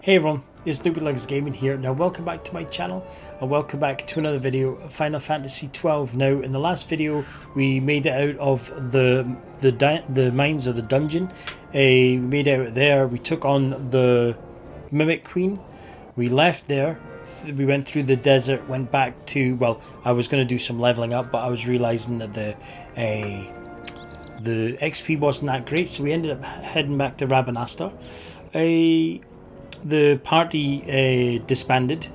Hey everyone, it's Loopylugs Gaming here. Now welcome back to my channel and welcome back to another video of Final Fantasy XII. Now in the last video we made it out of the mines of the dungeon. We made it out there, we took on the Mimic Queen, we left there, we went through the desert, went back to, well, I was going to do some leveling up, but I was realising that the XP wasn't that great, so we ended up heading back to Rabanastre. The party disbanded.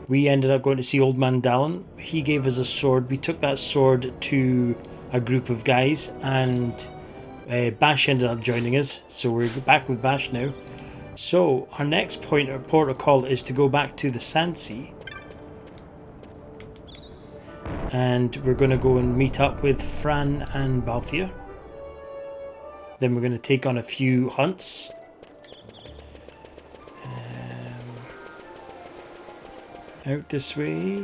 We ended up going to see Old Man Dallin. He gave us a sword. We took that sword to a group of guys, and Bash ended up joining us. So we're back with Bash now. So our next point or port of call is to go back to the Sand Sea. And we're going to go and meet up with Fran and Balthier. Then we're going to take on a few hunts. Out this way.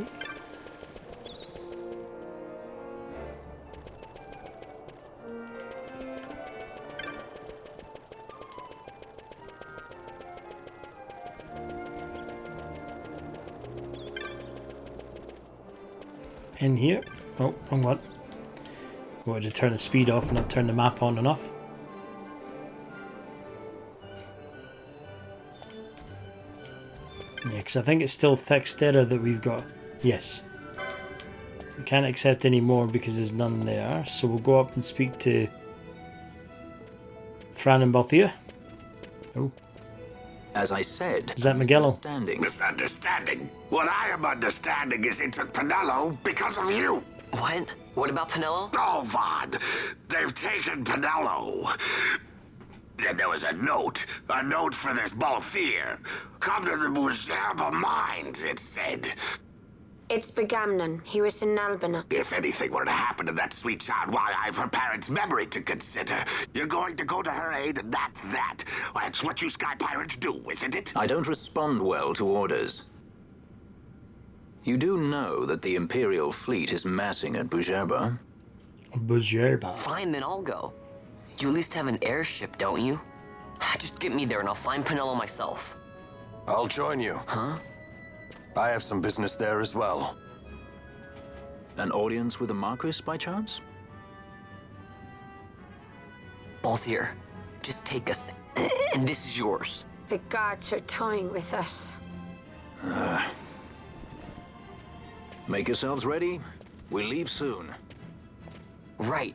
In here. Oh, wrong one. I wanted to turn the speed off and not turn the map on and off. Yeah, because I think it's still Thextera that we've got. Yes. We can't accept any more because there's none there. So we'll go up and speak to Fran and Balthier. Oh. As I said, is that Miguello? Misunderstanding. What I am understanding is he took Penello because of you. What? What about Penello? Oh, Vaan. They've taken Penello. And there was a note for this Balthier. Come to the Buzerba mines, it said. It's Begamnon. He was in Albina. If anything were to happen to that sweet child, why, I've her parents' memory to consider. You're going to go to her aid, and that's that. That's what you sky pirates do, isn't it? I don't respond well to orders. You do know that the Imperial fleet is massing at Buzerba? Buzerba. Fine, then I'll go. You at least have an airship, don't you? Just get me there and I'll find Penello myself. I'll join you. Huh? I have some business there as well. An audience with the Marquis, by chance? Balthier, just take us, and this is yours. The guards are toying with us. Make yourselves ready. We leave soon. Right.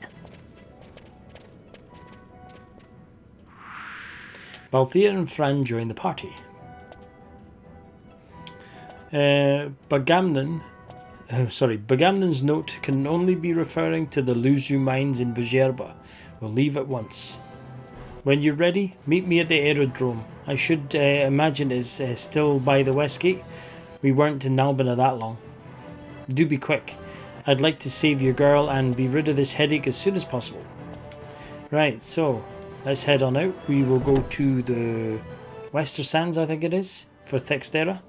Balthier and Fran join the party. Begamnon's note can only be referring to the Luzu mines in Buzerba. We'll leave at once. When you're ready, meet me at the aerodrome. I should imagine it's still by the west gate. We weren't in Albina that long. Do be quick. I'd like to save your girl and be rid of this headache as soon as possible. Right, so let's head on out. We will go to the Western Sands, I think it is, for Thextera.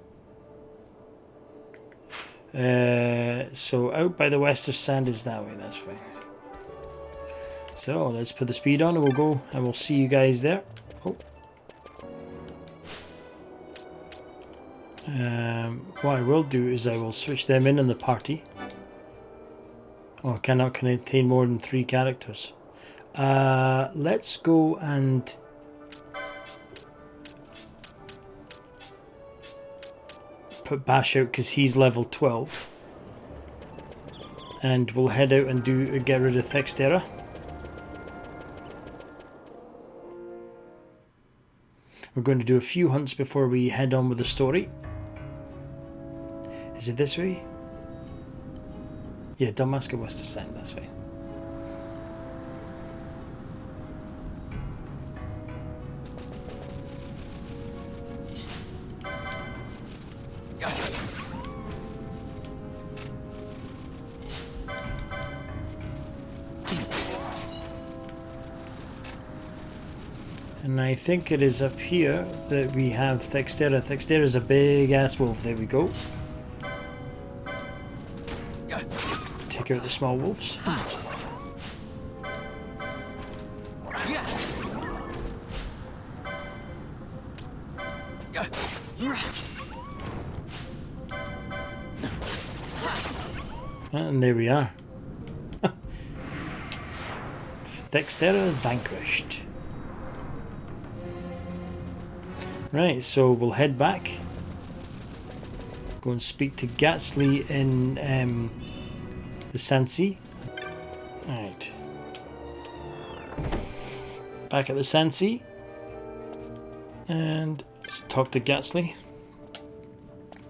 So out by the Western Sand is that way, that's fine. So let's put the speed on and we'll go and we'll see you guys there. Oh. What I will do is I will switch them in the party. Oh, it cannot contain more than 3 characters. Let's go and put Bash out because he's level 12, and we'll head out and get rid of Thextera. We're going to do a few hunts before we head on with the story. Is it this way? Yeah, Dalmasca, Western Sand, that's fine. And I think it is up here that we have Thextera. Thextera is a big ass wolf. There we go. Take out the small wolves. And there we are. Thextera vanquished. Right, so we'll head back. Go and speak to Gatsly in the Sansi. Alright. Back at the Sansi. And let's talk to Gatsly.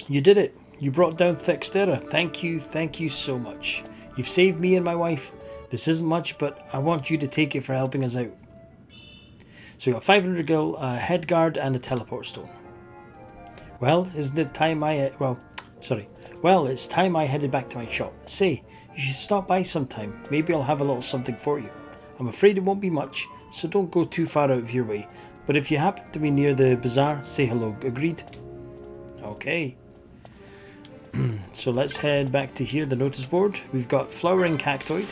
You did it. You brought down Thextera. Thank you so much. You've saved me and my wife. This isn't much, but I want you to take it for helping us out. So we got 500 gil, a head guard, and a teleport stone. Well, isn't it time Well, it's time I headed back to my shop. Say, you should stop by sometime. Maybe I'll have a little something for you. I'm afraid it won't be much, so don't go too far out of your way. But if you happen to be near the bazaar, say hello. Agreed? Okay. So let's head back to here, the notice board. We've got Flowering Cactoid.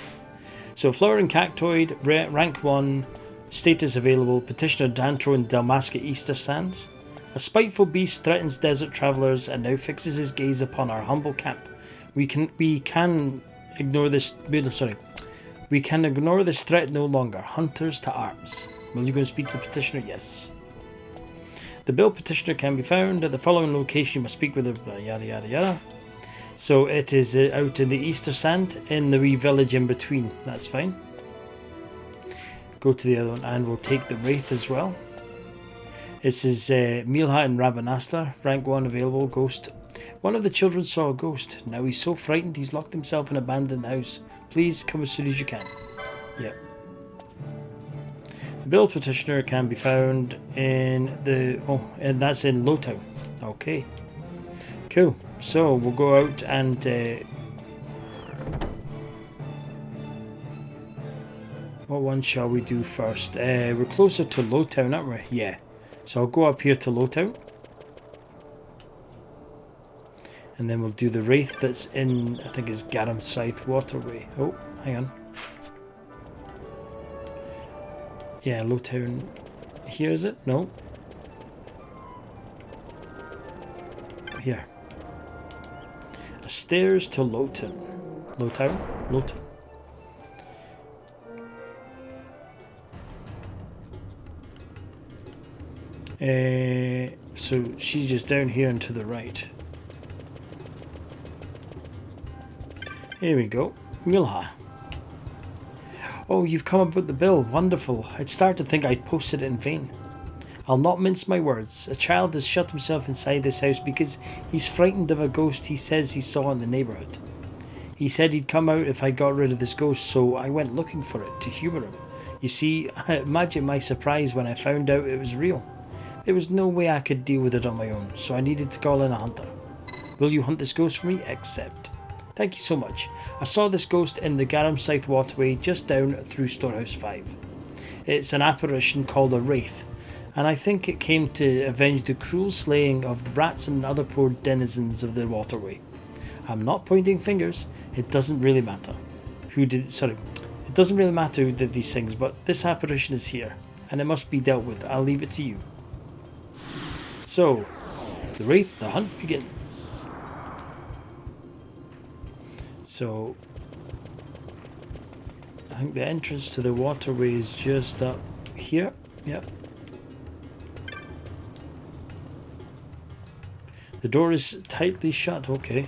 So Flowering Cactoid, rank 1, status available, Petitioner Dantro in Dalmasca Easter Sands. A spiteful beast threatens desert travellers and now fixes his gaze upon our humble camp. We can ignore this threat no longer. Hunters to arms. Will you go and speak to the petitioner? Yes. The bill petitioner can be found at the following location. You must speak with the yada yada yada. So it is out in the Easter Sand in the wee village in between. That's fine. Go to the other one and we'll take the Wraith as well. This is Milha and Rabanasta, rank 1 available, ghost. One of the children saw a ghost. Now he's so frightened he's locked himself in an abandoned house. Please come as soon as you can. Yep. The bill petitioner can be found in and that's in Lowtown. Okay. Cool. So we'll go out and what one shall we do first? We're closer to Lowtown, aren't we? Yeah. So I'll go up here to Lowtown. And then we'll do the Wraith that's in, I think it's Garam Scythe Waterway. Oh, hang on. Yeah, Lowtown. Here is it? No. Here. Stairs to Lowtown. Lowtown? Lowtown. So she's just down here and to the right. Here we go. Milha. Oh, you've come up with the bill. Wonderful. I'd start to think I'd posted it in vain. I'll not mince my words. A child has shut himself inside this house because he's frightened of a ghost he says he saw in the neighbourhood. He said he'd come out if I got rid of this ghost, so I went looking for it to humour him. You see, imagine my surprise when I found out it was real. There was no way I could deal with it on my own, so I needed to call in a hunter. Will you hunt this ghost for me? Accept. Thank you so much. I saw this ghost in the Garam Scythe Waterway just down through Storehouse 5. It's an apparition called a Wraith, and I think it came to avenge the cruel slaying of the rats and other poor denizens of the waterway. I'm not pointing fingers. It doesn't really matter It doesn't really matter who did these things, but this apparition is here, and it must be dealt with. I'll leave it to you. So, the Wraith, the hunt begins. So, I think the entrance to the waterway is just up here. Yep. The door is tightly shut. Okay.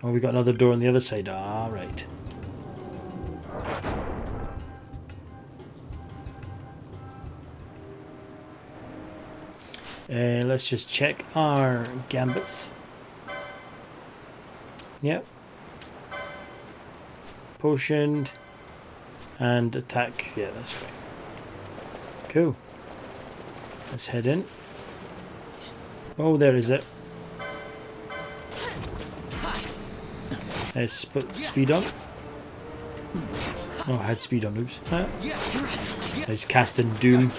Oh, we got another door on the other side. Ah, right. Let's just check our gambits. Yep. Potioned. And attack. Yeah, that's fine. Cool. Let's head in. Oh, there is it. Speed on. Oh, I had speed on. Oops. Let's casting Doom.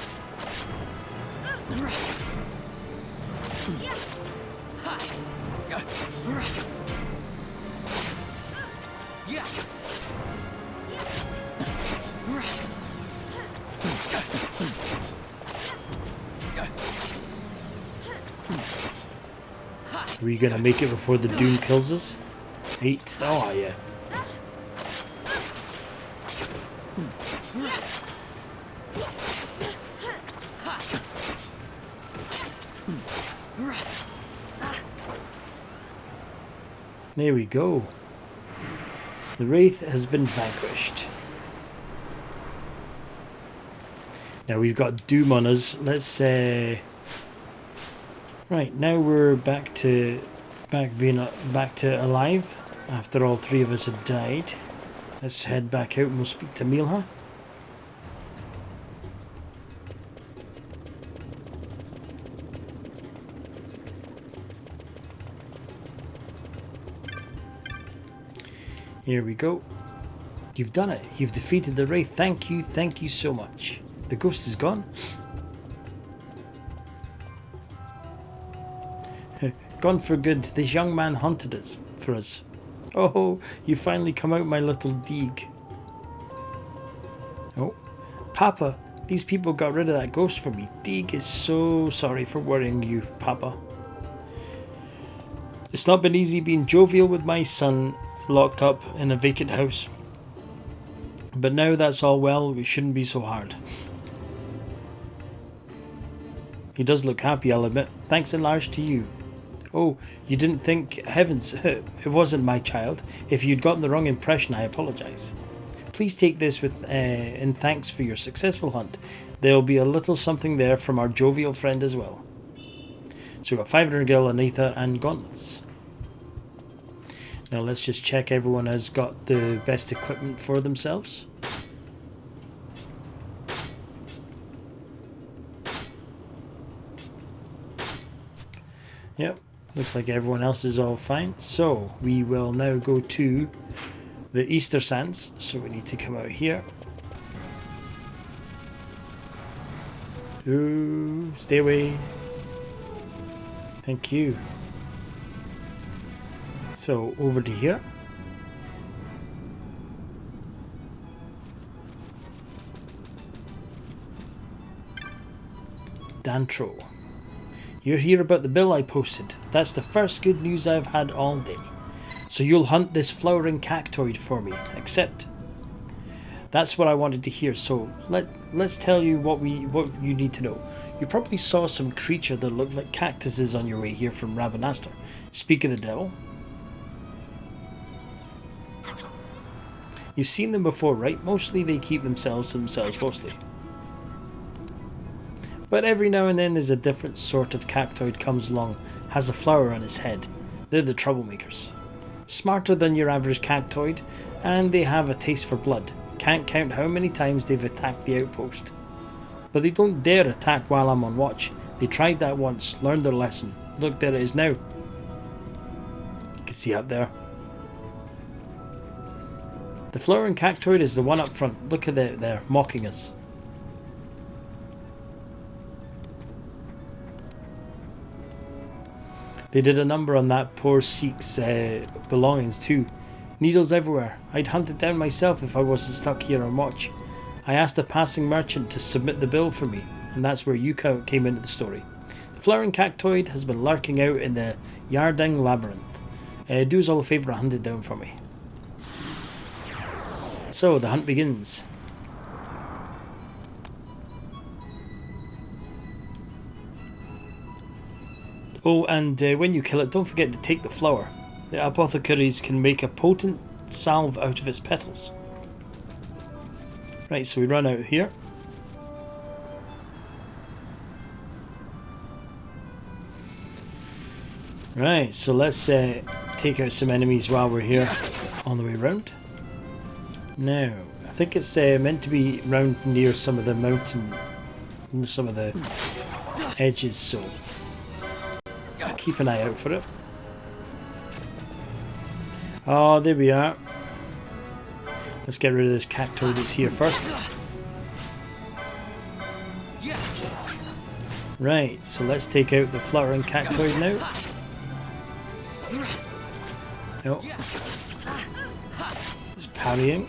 Are we gonna make it before the Doom kills us? 8. Oh yeah. There we go. The Wraith has been vanquished. Now we've got Doom on us. Let's right, now we're back to alive after all 3 of us had died. Let's head back out and we'll speak to Milha. Here we go. You've done it. You've defeated the Wraith. Thank you so much. The ghost is gone. Gone for good. This young man hunted us for us. Oh, you finally come out, my little Deeg. Oh, Papa, these people got rid of that ghost for me. Deeg is so sorry for worrying you, Papa. It's not been easy being jovial with my son locked up in a vacant house. But now that's all well, we shouldn't be so hard. He does look happy, I'll admit. Thanks in large to you. Oh, you didn't think... Heavens, it wasn't my child. If you'd gotten the wrong impression, I apologise. Please take this with in thanks for your successful hunt. There'll be a little something there from our jovial friend as well. So we've got 500 gil, an ether, and gauntlets. Now let's just check everyone has got the best equipment for themselves. Yep, looks like everyone else is all fine. So we will now go to the Easter Sands. So we need to come out here. Ooh, stay away. Thank you. So over to here. Dantro. You're here about the bill I posted. That's the first good news I've had all day. So you'll hunt this flowering cactoid for me. Accept. That's what I wanted to hear. So let's tell you what you need to know. You probably saw some creature that looked like cactuses on your way here from Rabanastre. Speak of the devil. You've seen them before, right? Mostly they keep themselves to themselves, mostly. But every now and then there's a different sort of cactoid comes along, has a flower on its head. They're the troublemakers. Smarter than your average cactoid, and they have a taste for blood. Can't count how many times they've attacked the outpost. But they don't dare attack while I'm on watch. They tried that once, learned their lesson. Look, there it is now. You can see up there. The flowering cactoid is the one up front. Look at it there, mocking us. They did a number on that poor Sikh's belongings too. Needles everywhere. I'd hunt it down myself if I wasn't stuck here on watch. I asked a passing merchant to submit the bill for me, and that's where you came into the story. The flowering cactoid has been lurking out in the Yardang labyrinth. Do us all a favour and hunt it down for me. So the hunt begins. Oh, and when you kill it, don't forget to take the flower. The apothecaries can make a potent salve out of its petals. Right, so we run out here. Right, so let's take out some enemies while we're here on the way round. Now, I think it's meant to be round near some of the mountain, some of the edges, so keep an eye out for it. Oh, there we are. Let's get rid of this cactoid that's here first. Right, so let's take out the flowering cactoid now. Oh. It's parrying.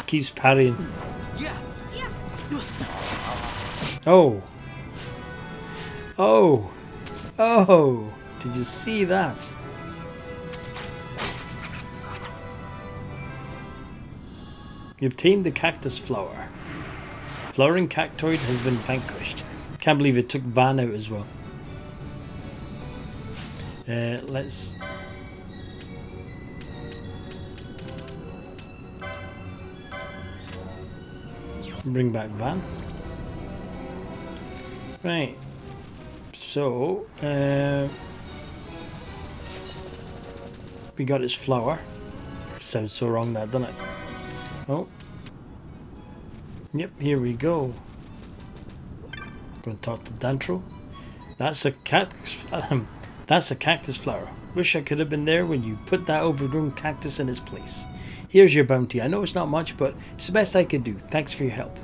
Keeps parrying. Oh. Oh. Oh. Did you see that? You obtained the cactus flower. Flowering cactoid has been vanquished. Can't believe it took Vaan out as well. Let's... bring back Vaan. Right. So, we got his flower. Sounds so wrong that, doesn't it? Oh. Yep, here we go. Go and talk to Dantro. That's a cactus. That's a cactus flower. Wish I could have been there when you put that overgrown cactus in its place. Here's your bounty. I know it's not much, but it's the best I could do. Thanks for your help.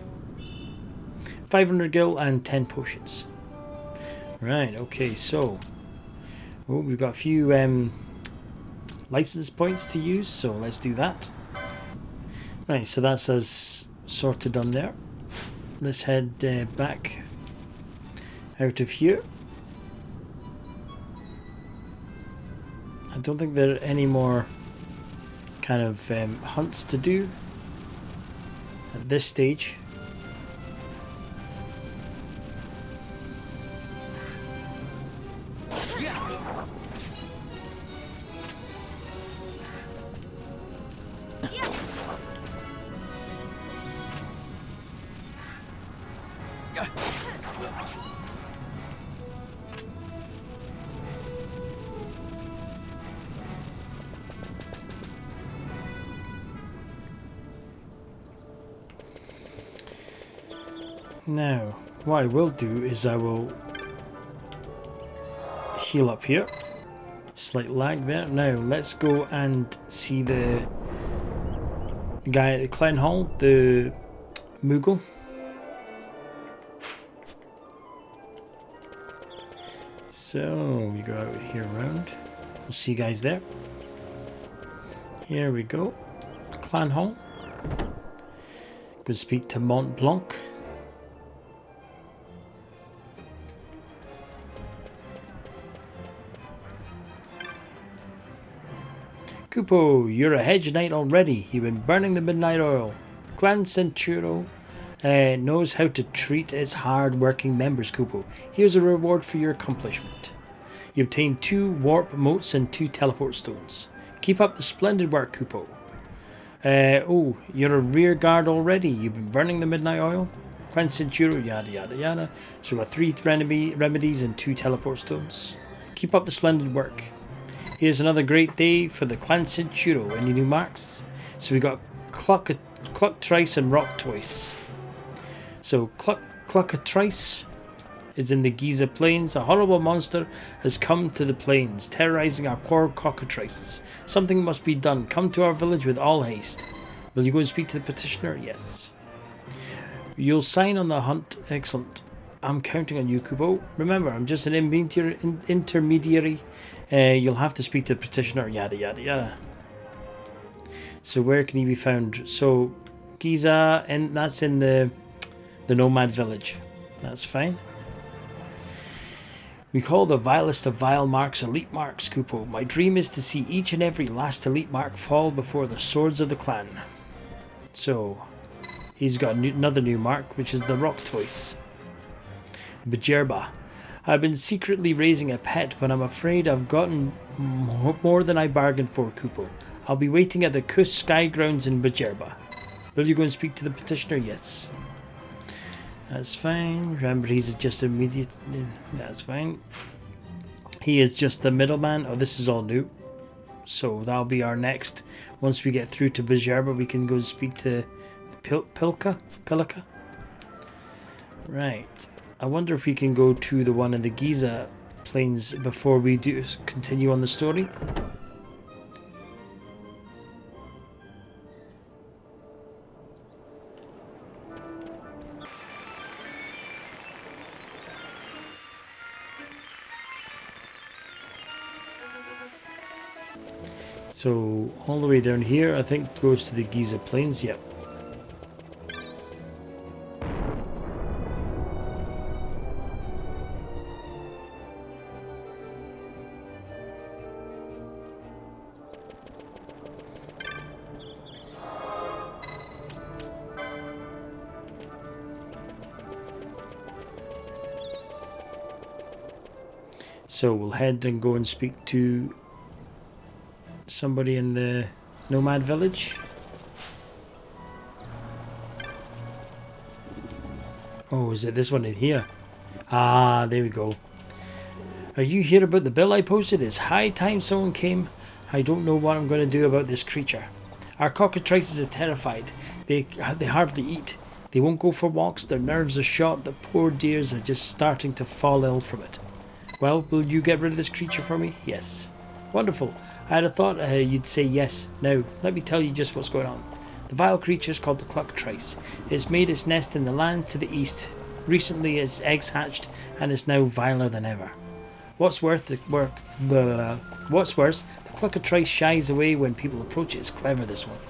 500 gil and 10 potions. Right, okay, so... oh, we've got a few license points to use, so let's do that. Right, so that's us sorted on there. Let's head back out of here. I don't think there are any more kind of hunts to do at this stage. Now, what I will do is I will heal up here. Slight lag there. Now, let's go and see the guy at the Clen Hall, the Moogle. So, we go out here around. We'll see you guys there. Here we go. Clan Hall. Go speak to Mont Blanc. Kupo, you're a hedge knight already. You've been burning the midnight oil. Clan Centuro knows how to treat its hard-working members, Kupo. Here's a reward for your accomplishment. You obtained 2 warp motes and 2 teleport stones. Keep up the splendid work, Kupo. Oh, you're a rear guard already. You've been burning the midnight oil. Clan Centuro, yada yada yada. So we've got 3 remedies and 2 teleport stones. Keep up the splendid work. Here's another great day for the Clan Centuro. Any new marks? So we got Cluck Trice and Rock Twice. So Cluck Trice is in the Giza Plains. A horrible monster has come to the plains, terrorizing our poor cockatrices. Something must be done. Come to our village with all haste. Will you go and speak to the petitioner? Yes. You'll sign on the hunt. Excellent. I'm counting on you, Kupo. Remember, I'm just an intermediary. You'll have to speak to the petitioner, yada yada yada. So where can he be found? So Giza, and that's in the nomad village. That's fine. We call the vilest of vile marks elite marks, Kupo. My dream is to see each and every last elite mark fall before the swords of the clan. So he's got another new mark, which is the Rock Twice. Bajerba. I've been secretly raising a pet, but I'm afraid I've gotten more than I bargained for, Kupo. I'll be waiting at the Kus Sky Grounds in Bajerba. Will you go and speak to the petitioner? Yes. That's fine. Remember, he's just immediate. That's fine. He is just the middleman. Oh, this is all new. So that'll be our next. Once we get through to Bajerba, we can go and speak to Pilka. Right. I wonder if we can go to the one in the Giza Plains before we do continue on the story. So all the way down here, I think goes to the Giza Plains. Yep. So we'll head and go and speak to somebody in the nomad village. Oh, is it this one in here? Ah, there we go. Are you here about the bill I posted? It's high time someone came. I don't know what I'm going to do about this creature. Our cockatrices are terrified. They hardly eat. They won't go for walks. Their nerves are shot. The poor dears are just starting to fall ill from it. Well, will you get rid of this creature for me? Yes. Wonderful. I had a thought you'd say yes. Now, let me tell you just what's going on. The vile creature is called the cockatrice. It's made its nest in the land to the east. Recently its eggs hatched and is now viler than ever. What's worse, the cockatrice shies away when people approach it. It's clever, this one.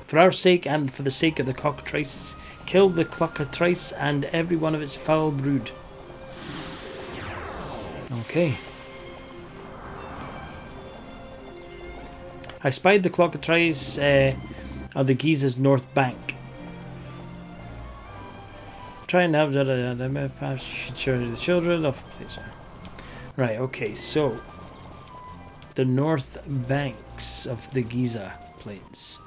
For our sake and for the sake of the cockatrices, kill the cockatrice and every one of its foul brood. Okay. I spied the cockatrice on the Giza's north bank. Try and have that. Perhaps you should show the children of please. Right. Okay. So the north banks of the Giza Plains.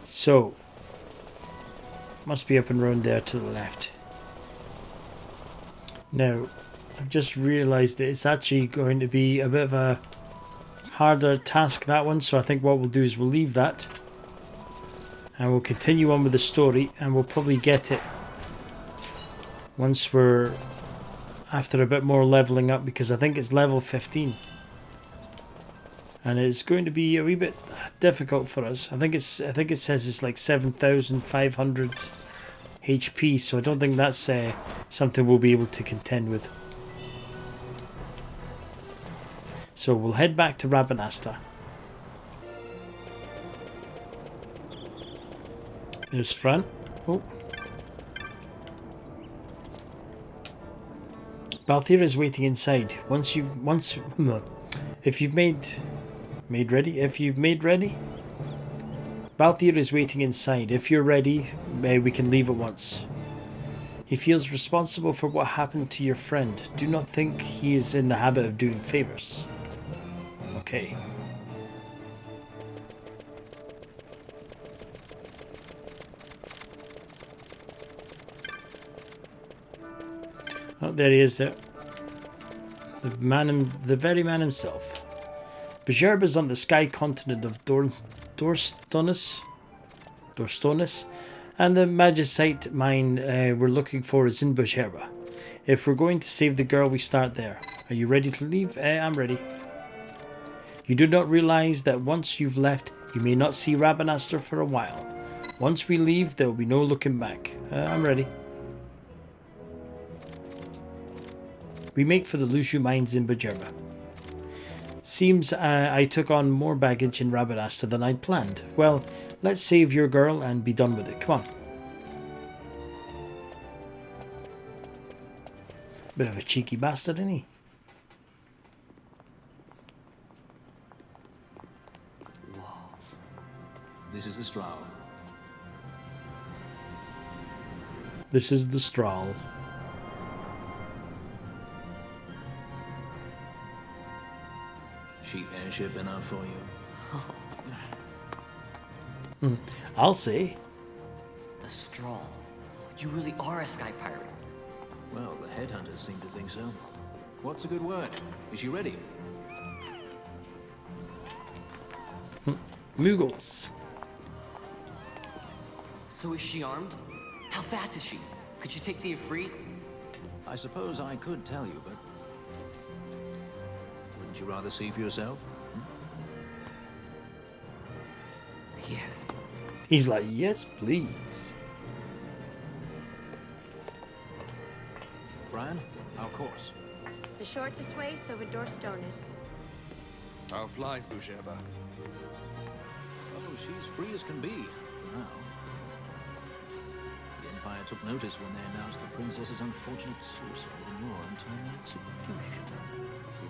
So must be up and round there to the left. Now, I've just realised that it's actually going to be a bit of a harder task, that one, so I think what we'll do is we'll leave that and we'll continue on with the story, and we'll probably get it once we're after a bit more levelling up, because I think it's level 15 and it's going to be a wee bit difficult for us. I think it says it's like 7,500 HP, so I don't think that's something we'll be able to contend with. So we'll head back to Rabanasta. There's Fran. Oh. Balthier is waiting inside. If you've made ready. Balthier is waiting inside. If you're ready, we can leave at once. He feels responsible for what happened to your friend. Do not think he is in the habit of doing favors. Okay. Oh, there he is there. The very man himself. Bjerb is on the sky continent of Dorstonus, and the Magicite mine we're looking for is in Bjerb. If we're going to save the girl, we start there. Are you ready to leave? I'm ready. You do not realize that once you've left, you may not see Rabanasta for a while. Once we leave, there will be no looking back. I'm ready. We make for the Lushu mines in Bjerb. Seems I took on more baggage in Rabanasta than I'd planned. Well, let's save your girl and be done with it. Come on. Bit of a cheeky bastard, isn't he? This is the Strahl. This is the Strahl. She airship enough for you? I'll say. The Strahl. You really are a sky pirate. Well, the headhunters seem to think so. What's a good word? Is she ready? Muggles. So is she armed? How fast is she? Could you take the Ifrit? I suppose I could tell you, but... Wouldn't you rather see for yourself? Yeah. He's like, yes, please. Fran, our course. The shortest way is over Dorstonis. How flies Bujerba? Oh, she's free as can be, for now. The Empire took notice when they announced the princess's unfortunate suicide and your untimely execution.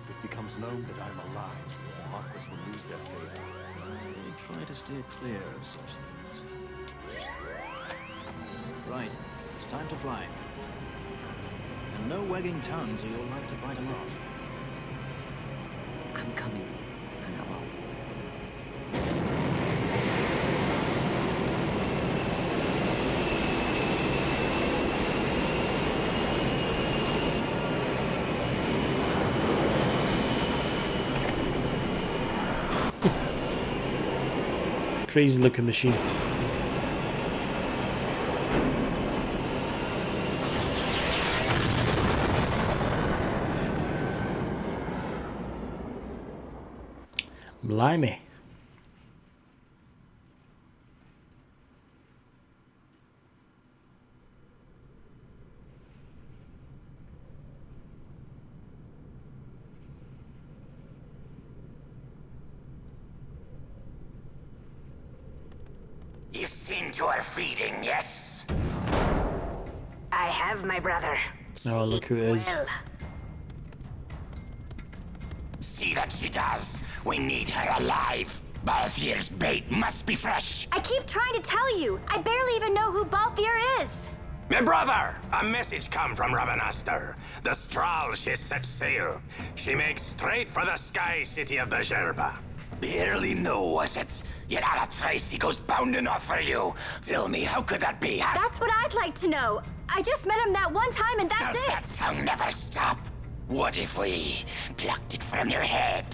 If it becomes known that I'm alive, the Marquis will lose their favor. I try to steer clear of such things. Right, it's time to fly. And no wagging tongues or you'll like to bite them off. I'm coming, Penello. Crazy looking machine. Blimey. You've seen to her feeding, yes? I have, my brother. Oh, look who it is. Well, See that she does. We need her alive. Balthier's bait must be fresh. I keep trying to tell you. I barely even know who Balthier is. My brother, a message come from Ravenaster. The Strahl she set sail. She makes straight for the sky city of Bujerba. Barely know, was it? Yet a Tracy goes bounding off for you. Tell me, how could that be? That's what I'd like to know. I just met him that one time and that's Does it. that tongue never stop? What if we plucked it from your head?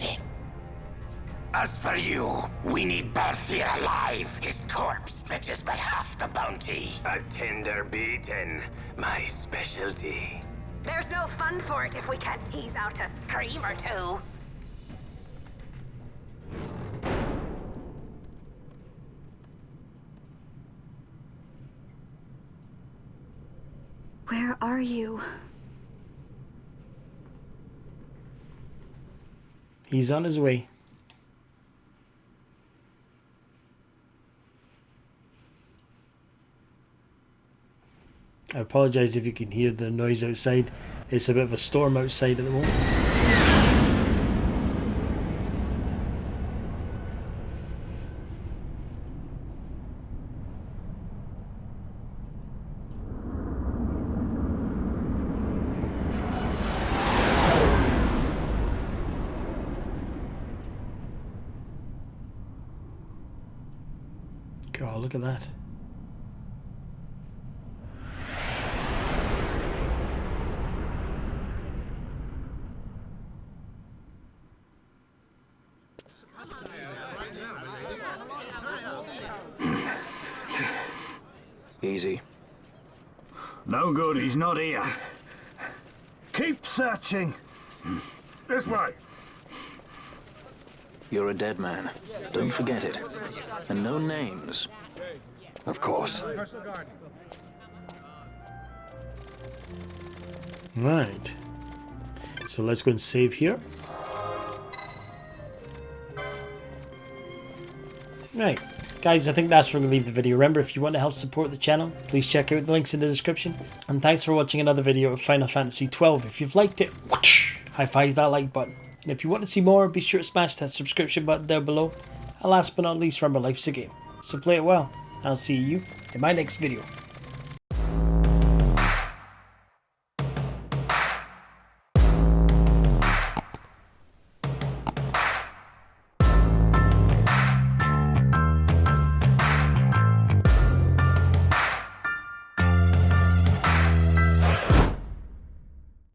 As for you, we need Balthier alive. His corpse fetches but half the bounty. A tender beaten, my specialty. there's no fun for it if we can't tease out a scream or two. Where are you? He's on his way. I apologize if you can hear the noise outside. It's a bit of a storm outside at the moment. God, look at that. Easy. No good, he's not here. Keep searching. This way. You're a dead man. Don't forget it. And no names. Of course. Right. So let's go and save here. Right. Guys, I think that's where we're going to leave the video. Remember, if you want to help support the channel, please check out the links in the description. And thanks for watching another video of Final Fantasy XII. If you've liked it, whoosh, high five that like button. And if you want to see more, be sure to smash that subscription button down below. And last but not least, remember, life's a game. So play it well. I'll see you in my next video.